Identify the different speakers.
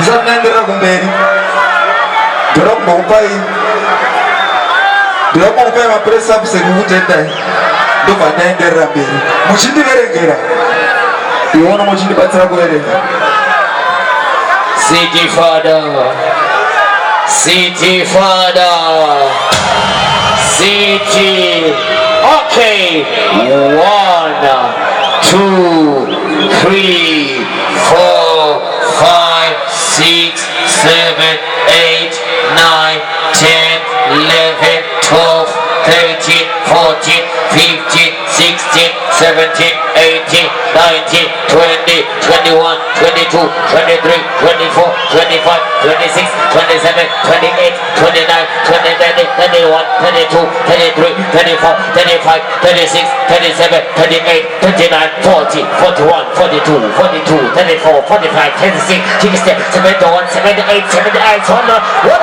Speaker 1: Tisanenderera kumberi. Drop mopai. Drop mopai ma press up sekuvutenda. Ndovanenderera mberi. Muchindiverengera. Iona muchindibatsira kuverenga.
Speaker 2: City Father. City Father. City. Okay. 1, 2, 3, 4, 5, 6, 7, 8, 9, 10, 11, 12, 13, 14, 15, 16, 17, 18, 19, 20, 21, 22, 23, 24, 25, 26, 27, 28, 29, 20, 30, 31, 32, 33, 34, 35, 36, 37, 38, 39, 40, 41, 42, 42, 34, 45, 36, 67, 71, 78, 78, 100,